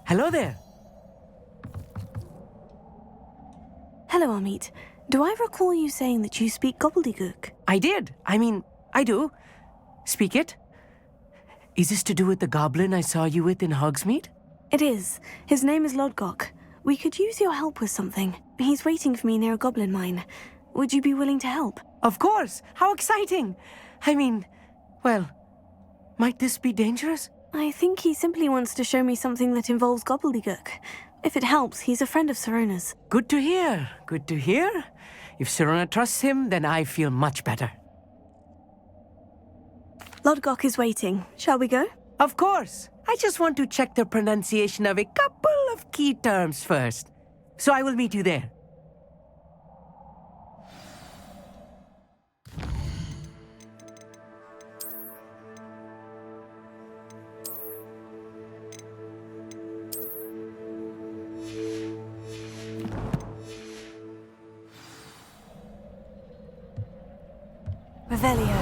Hello there. Hello, Amit. Do I recall you saying that you speak gobbledygook? I did. I do. Speak it. Is this to do with the goblin I saw you with in Hogsmeade? It is. His name is Lodgok. We could use your help with something. He's waiting for me near a goblin mine. Would you be willing to help? Of course. How exciting. Well, might this be dangerous? I think he simply wants to show me something that involves gobbledygook. If it helps, he's a friend of Sirona's. Good to hear. Good to hear. If Sirona trusts him, then I feel much better. Lodgok is waiting. Shall we go? Of course. I just want to check the pronunciation of a couple of key terms first. So I will meet you there. Revelio.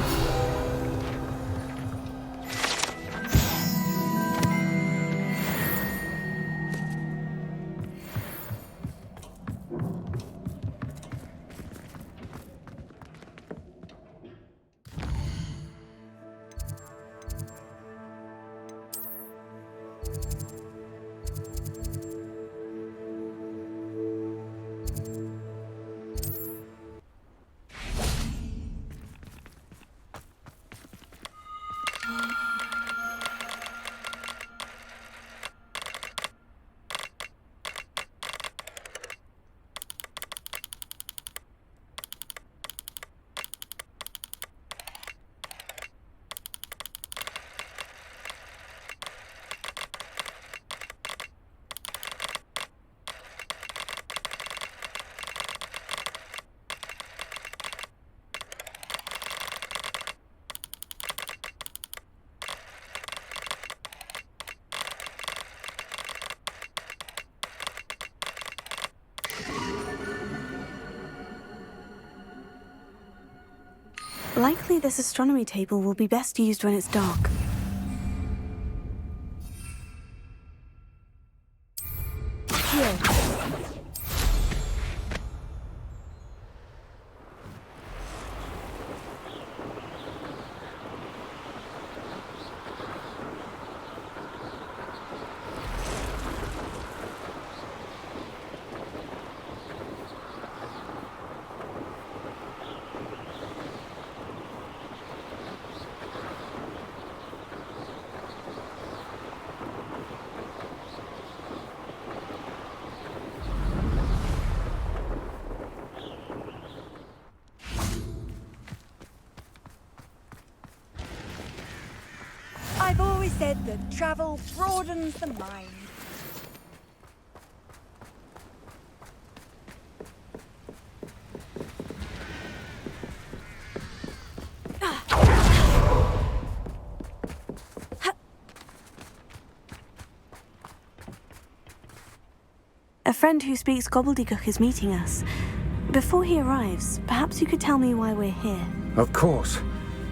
Likely this astronomy table will be best used when it's dark. Here. I've always said that travel broadens the mind. A friend who speaks gobbledygook is meeting us. Before he arrives, perhaps you could tell me why we're here. Of course.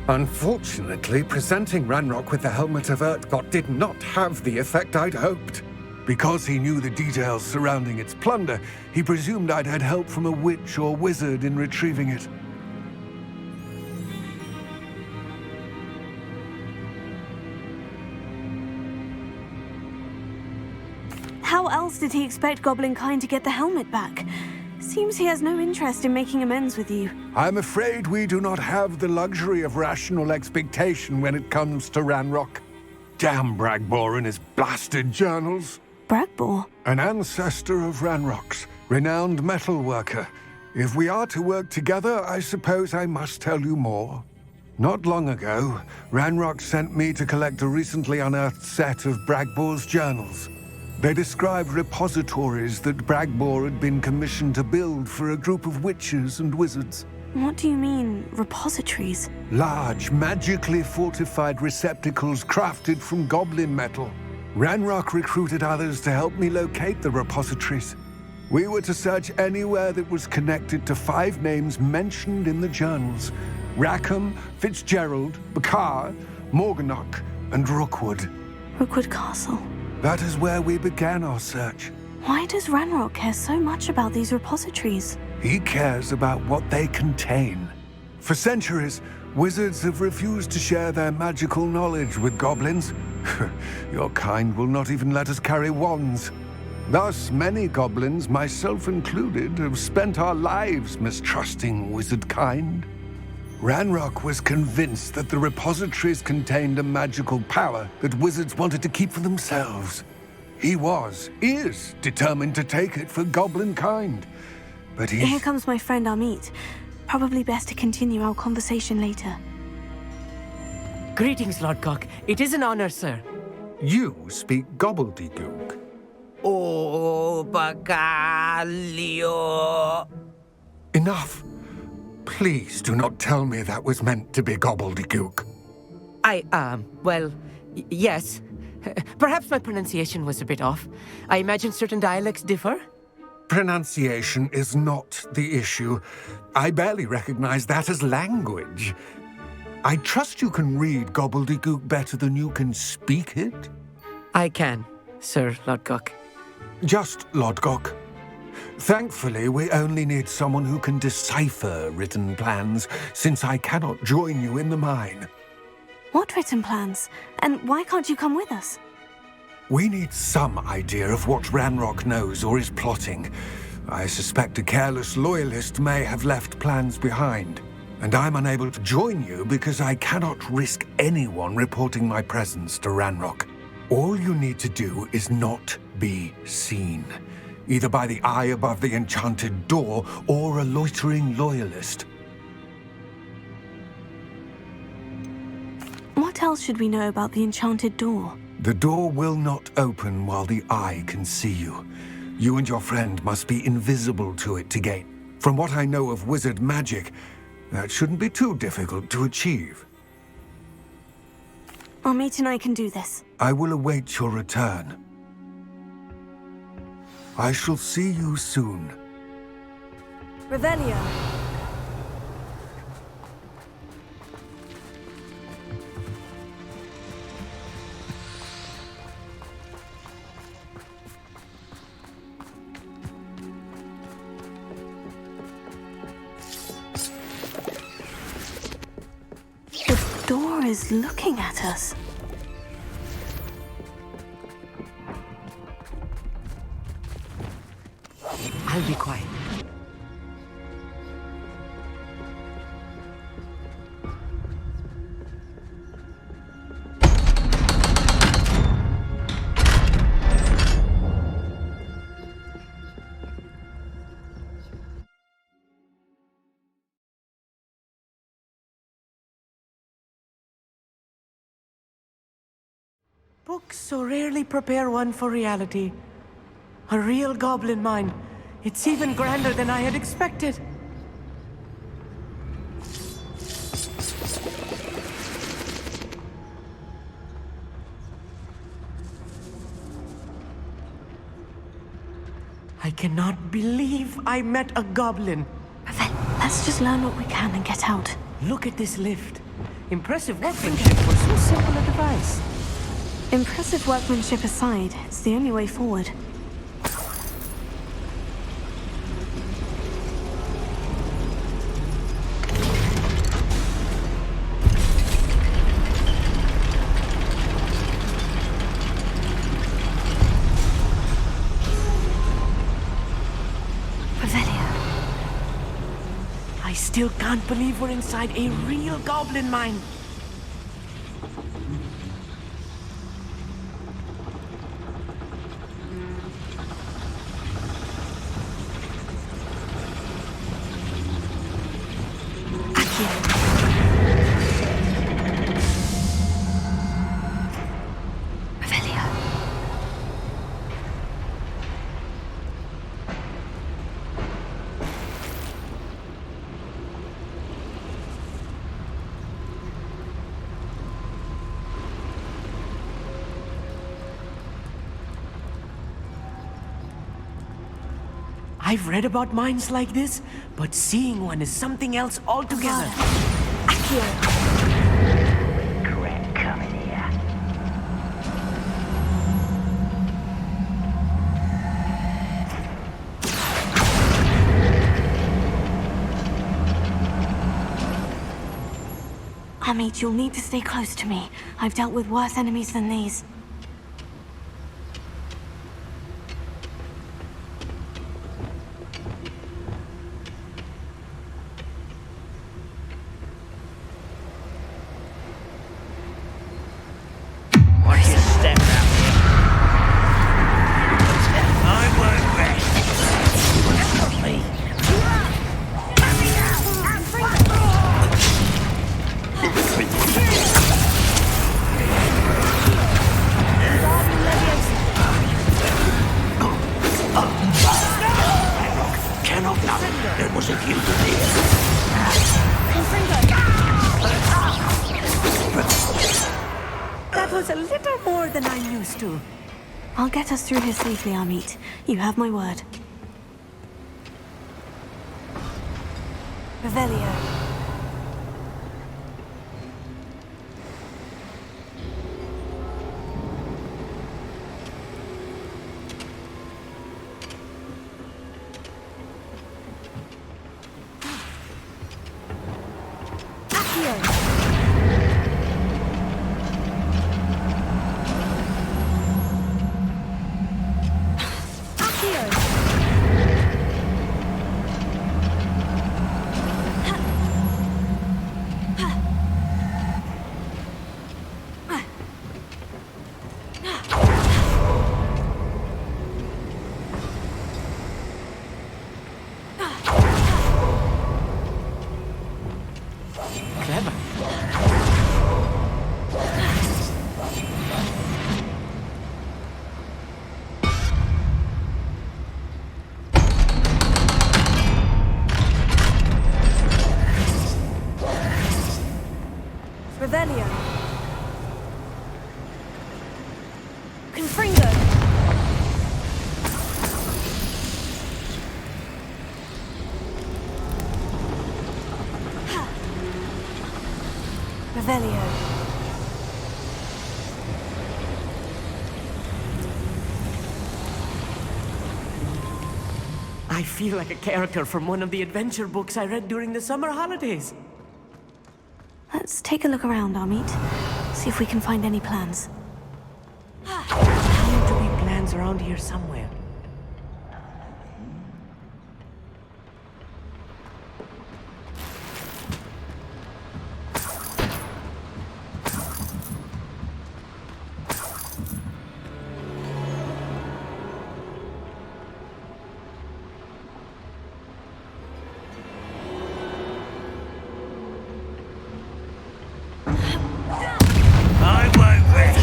Unfortunately, presenting Ranrock with the Helmet of Urtkot did not have the effect I'd hoped. Because he knew the details surrounding its plunder, he presumed I'd had help from a witch or wizard in retrieving it. How else did he expect Goblinkind to get the helmet back? Seems he has no interest in making amends with you. I'm afraid we do not have the luxury of rational expectation when it comes to Ranrock. Damn Bragbor and his blasted journals. Bragbor? An ancestor of Ranrock's, renowned metal worker. If we are to work together, I suppose I must tell you more. Not long ago, Ranrock sent me to collect a recently unearthed set of Bragbor's journals. They described repositories that Bragbor had been commissioned to build for a group of witches and wizards. What do you mean, repositories? Large, magically fortified receptacles crafted from goblin metal. Ranrock recruited others to help me locate the repositories. We were to search anywhere that was connected to 5 names mentioned in the journals: Rackham, Fitzgerald, Bakar, Morganach, and Rookwood. Rookwood Castle. That is where we began our search. Why does Ranrock care so much about these repositories? He cares about what they contain. For centuries, wizards have refused to share their magical knowledge with goblins. Your kind will not even let us carry wands. Thus, many goblins, myself included, have spent our lives mistrusting wizard kind. Ranrock was convinced that the repositories contained a magical power that wizards wanted to keep for themselves. He is determined to take it for goblin kind. But Here comes my friend Amit. Probably best to continue our conversation later. Greetings, Lodgok. It is an honor, sir. You speak gobbledygook. Oh, Bagalio. Enough. Please do not tell me that was meant to be gobbledygook. Yes. Perhaps my pronunciation was a bit off. I imagine certain dialects differ. Pronunciation is not the issue. I barely recognize that as language. I trust you can read gobbledygook better than you can speak it? I can, Sir Lodgok. Just Lodgok. Thankfully, we only need someone who can decipher written plans, since I cannot join you in the mine. What written plans? And why can't you come with us? We need some idea of what Ranrock knows or is plotting. I suspect a careless loyalist may have left plans behind. And I'm unable to join you because I cannot risk anyone reporting my presence to Ranrock. All you need to do is not be seen, either by the eye above the enchanted door or a loitering loyalist. What else should we know about the enchanted door? The door will not open while the eye can see you. You and your friend must be invisible to it to gain. From what I know of wizard magic, that shouldn't be too difficult to achieve. Amit and I can do this. I will await your return. I shall see you soon. Revelio. The door is looking at us. I'll be quiet. Books so rarely prepare one for reality. A real goblin mine. It's even grander than I had expected. I cannot believe I met a goblin. Then let's just learn what we can and get out. Look at this lift. Impressive workmanship for so simple a device. Impressive workmanship aside, it's the only way forward. I still can't believe we're inside a real goblin mine. I've read about mines like this, but seeing one is something else altogether. Correct, coming here. Amit, you'll need to stay close to me. I've dealt with worse enemies than these. Watch your step out here. I won't rest. Stop me. Cannot know. There was a few here. That was a little more than I'm used to. I'll get us through here safely, Amit. You have my word. Revelio. Clever. Revelio. Confringo. Revelio. I feel like a character from one of the adventure books I read during the summer holidays. Let's take a look around, Amit. See if we can find any plans. There seem to be plans around here somewhere. I won't rest.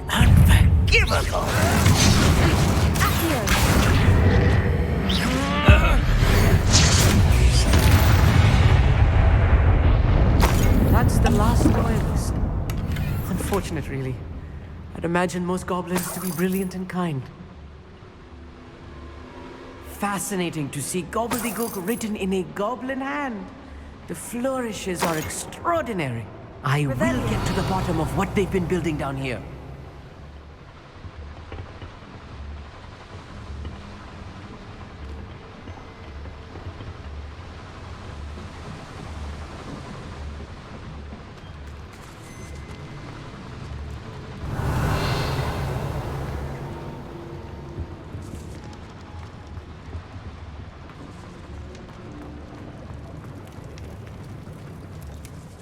Unforgivable. That's the last loyalist. Unfortunate, really. I'd imagine most goblins to be brilliant and kind. Fascinating to see gobbledygook written in a goblin hand. The flourishes are extraordinary. I will get to the bottom of what they've been building down here.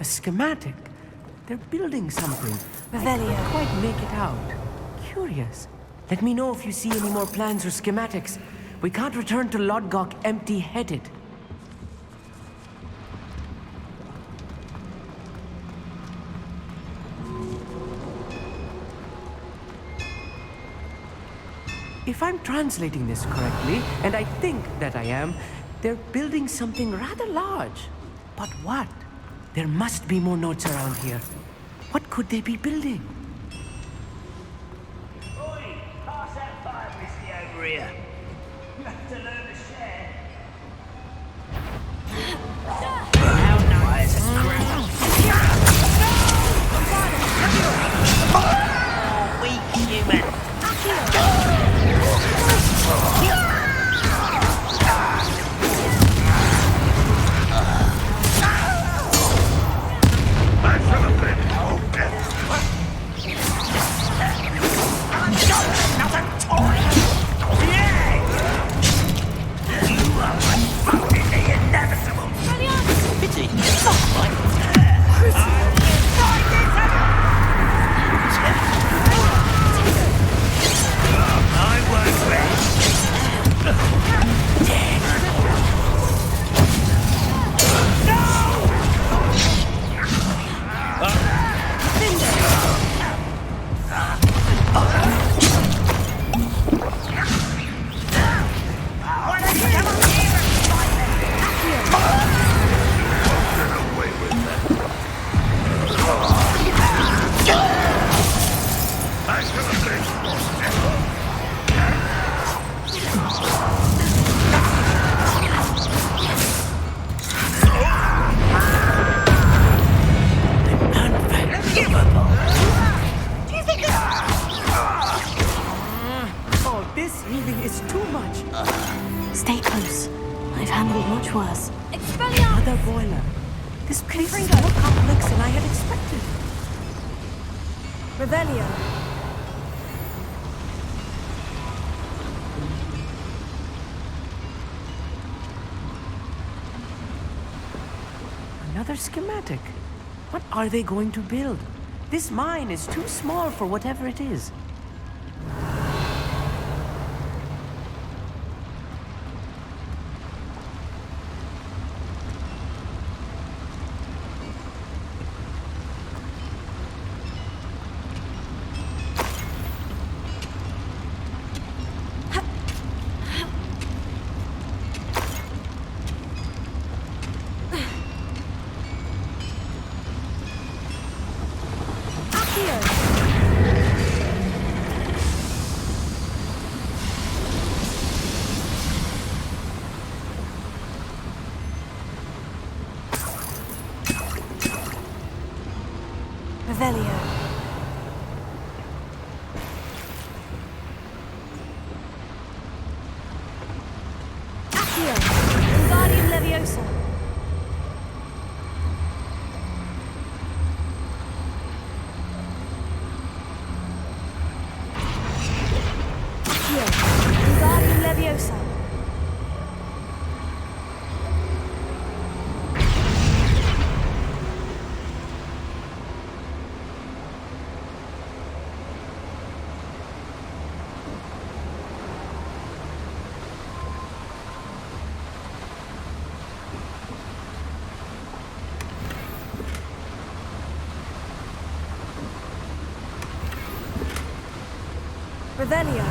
A schematic. They're building something. I can't quite make it out. Curious. Let me know if you see any more plans or schematics. We can't return to Lodgok empty-headed. If I'm translating this correctly, and I think that I am, they're building something rather large. But what? There must be more notes around here. What could they be building? Oi, pass that fire whiskey over here. Another toy! Yay! You are unfolding the inevitable! Pity. I won't rest. Oh, this heaving is too much. Stay close. I've handled much worse. Another boiler. This place is more complex than I had expected. Revelio. Another schematic. What are they going to build? This mine is too small for whatever it is. Revelio. Accio. Wingardium Leviosa. Accio. Wingardium Leviosa. Revelio.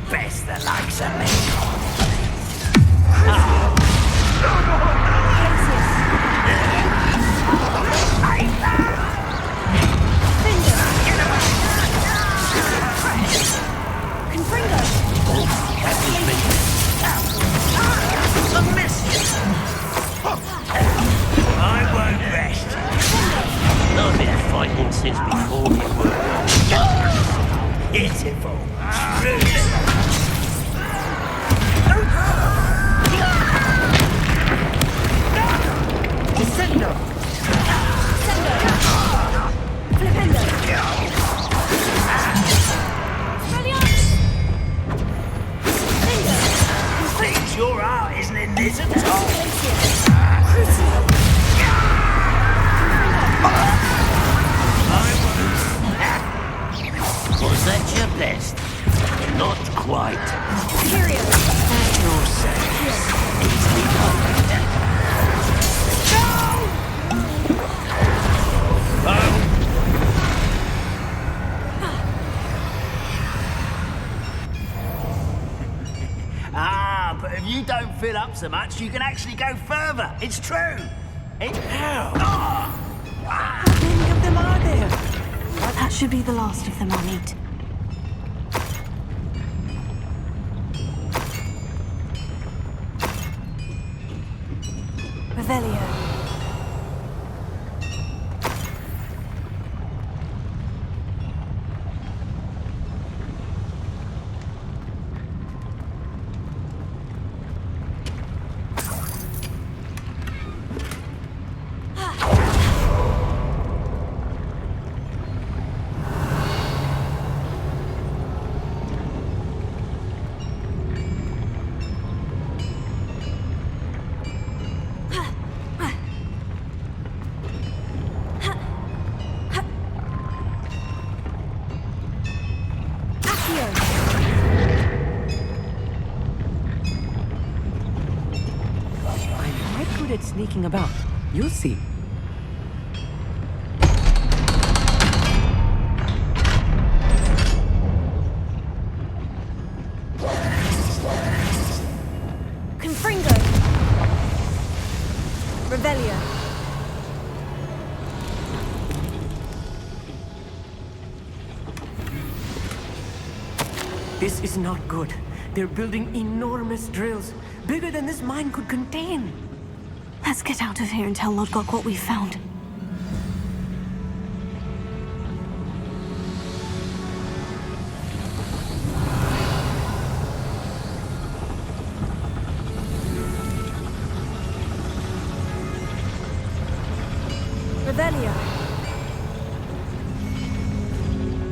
best the likes of me. I won't rest. I've been fighting since before you were. Pitiful. Descendo! Flipendo. Thinks your art isn't in this at all. Was that your best? Not quite. Period. Your service. Easily done. But if you don't fill up so much, you can actually go further. It's true. How many of them are there? That should be the last of them I'll meet. Revelio. At sneaking about. You'll see. Confringo. Revelio. This is not good. They're building enormous drills, bigger than this mine could contain. Let's get out of here and tell Lodgok what we've found. Revelio.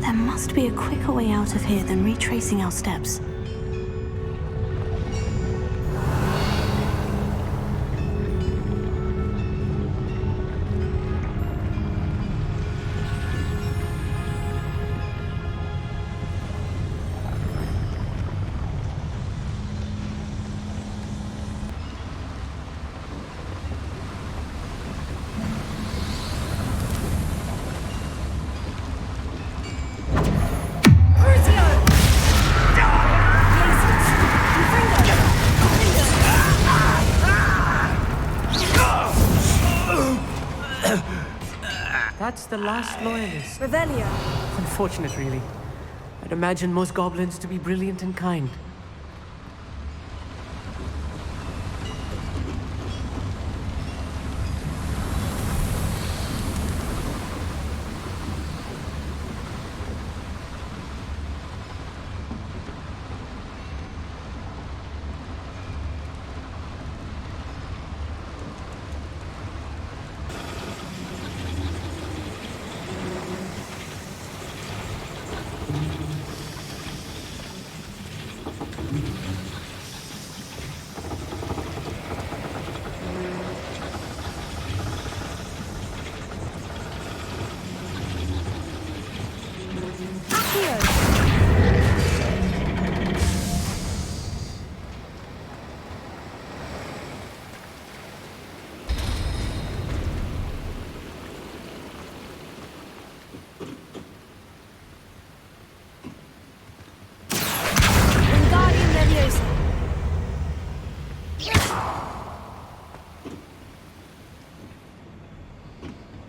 There must be a quicker way out of here than retracing our steps. That's the last loyalist. Revelio. Unfortunate, really. I'd imagine most goblins to be brilliant and kind.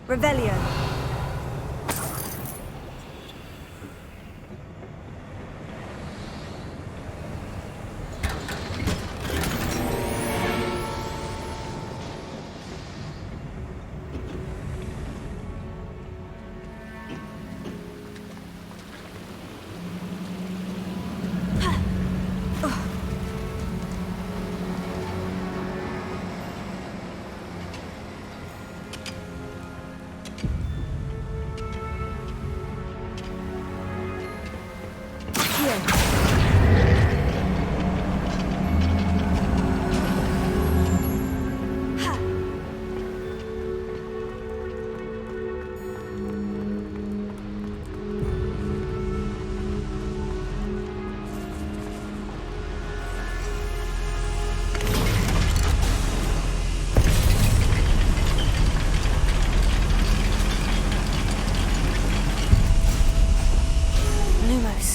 Revelio.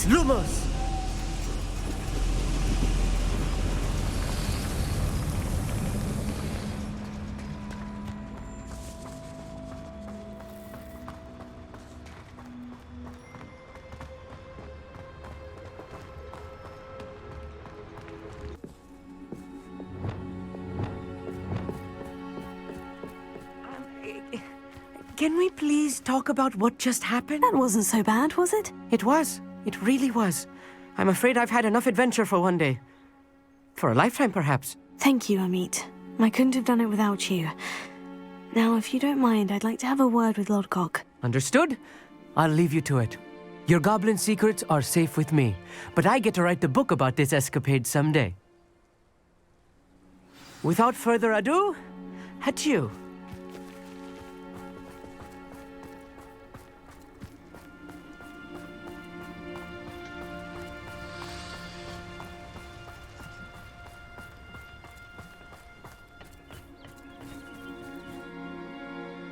Lumos! Can we please talk about what just happened? That wasn't so bad, was it? It was. It really was. I'm afraid I've had enough adventure for one day. For a lifetime, perhaps. Thank you, Amit. I couldn't have done it without you. Now, if you don't mind, I'd like to have a word with Lodgok. Understood? I'll leave you to it. Your goblin secrets are safe with me, but I get to write the book about this escapade someday. Without further ado, adieu.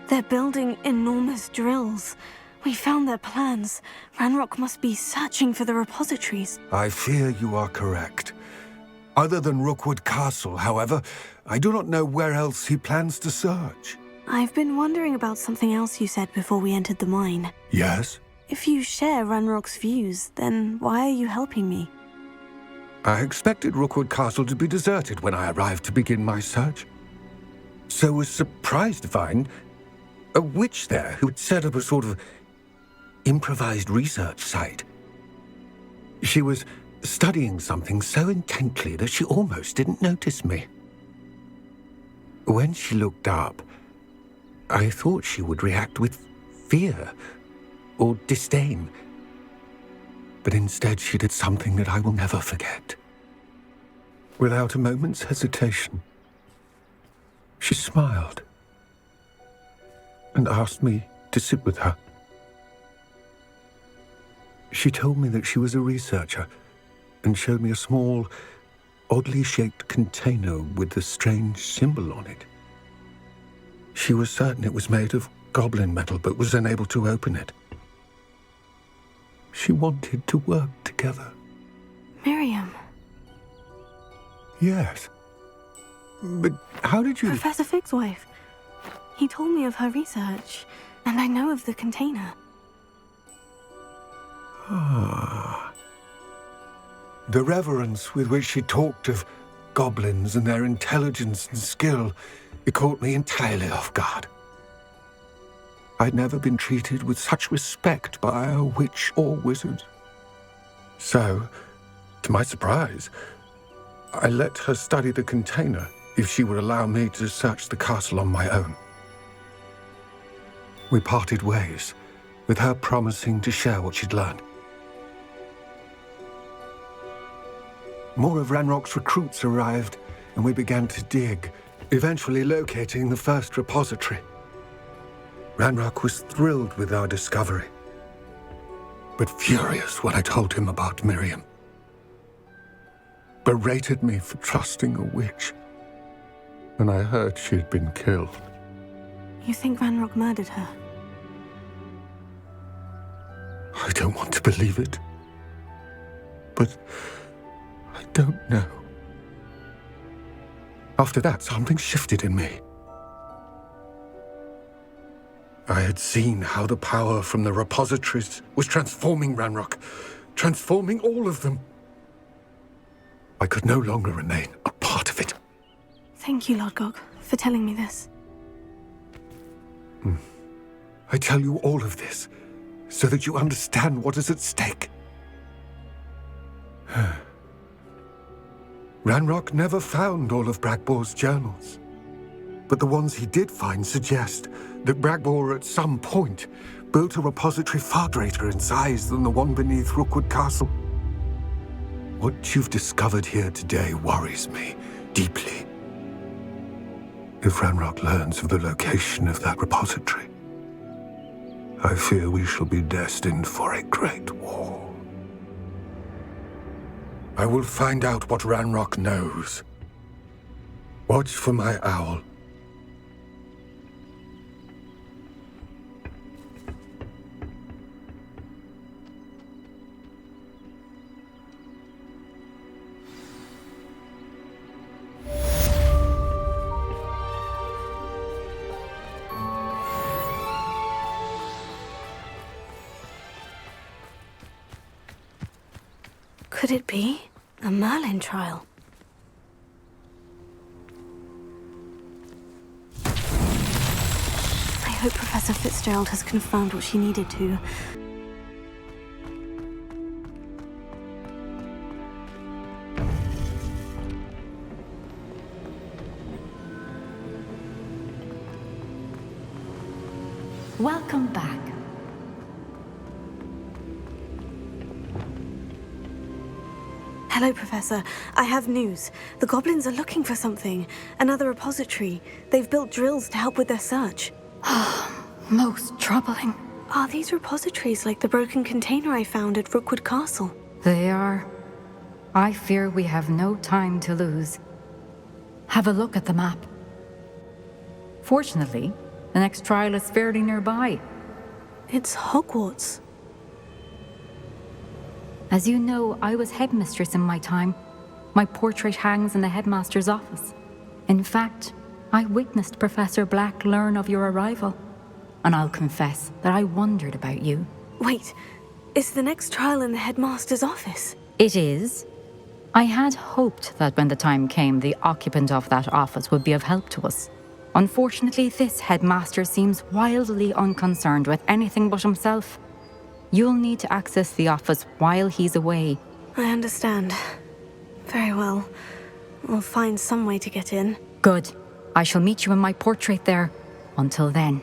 They're building enormous drills. We found their plans. Ranrock must be searching for the repositories. I fear you are correct. Other than Rookwood Castle, however, I do not know where else he plans to search. I've been wondering about something else you said before we entered the mine. Yes? If you share Ranrock's views, then why are you helping me? I expected Rookwood Castle to be deserted when I arrived to begin my search. So was surprised to find a witch there who had set up a sort of improvised research site. She was studying something so intently that she almost didn't notice me. When she looked up, I thought she would react with fear or disdain. But instead she did something that I will never forget. Without a moment's hesitation, she smiled and asked me to sit with her. She told me that she was a researcher and showed me a small, oddly shaped container with a strange symbol on it. She was certain it was made of goblin metal, but was unable to open it. She wanted to work together. Miriam. Yes. But how did you... Professor Fig's wife. He told me of her research, and I know of the container. Ah. The reverence with which she talked of goblins and their intelligence and skill, it caught me entirely off guard. I'd never been treated with such respect by a witch or wizard. So, to my surprise, I let her study the container if she would allow me to search the castle on my own. We parted ways, with her promising to share what she'd learned. More of Ranrock's recruits arrived, and we began to dig, eventually locating the first repository. Ranrock was thrilled with our discovery, but furious when I told him about Miriam. Berated me for trusting a witch, and I heard she'd been killed. You think Ranrock murdered her? I don't want to believe it, but I don't know. After that, something shifted in me. I had seen how the power from the repositories was transforming Ranrock, transforming all of them. I could no longer remain a part of it. Thank you, Lodgok, for telling me this. I tell you all of this so that you understand what is at stake. Ranrock never found all of Bragbor's journals, but the ones he did find suggest that Bragbor at some point built a repository far greater in size than the one beneath Rookwood Castle. What you've discovered here today worries me deeply. If Ranrock learns of the location of that repository, I fear we shall be destined for a great war. I will find out what Ranrock knows. Watch for my owl. Could it be a Merlin trial? I hope Professor Fitzgerald has confirmed what she needed to. Welcome back. Hello, Professor. I have news. The goblins are looking for something. Another repository. They've built drills to help with their search. Most troubling. Are these repositories like the broken container I found at Rookwood Castle? They are. I fear we have no time to lose. Have a look at the map. Fortunately, the next trial is fairly nearby. It's Hogwarts. As you know, I was headmistress in my time. My portrait hangs in the headmaster's office. In fact, I witnessed Professor Black learn of your arrival. And I'll confess that I wondered about you. Wait, is the next trial in the headmaster's office? It is. I had hoped that when the time came, the occupant of that office would be of help to us. Unfortunately, this headmaster seems wildly unconcerned with anything but himself. You'll need to access the office while he's away. I understand. Very well. We'll find some way to get in. Good. I shall meet you in my portrait there. Until then.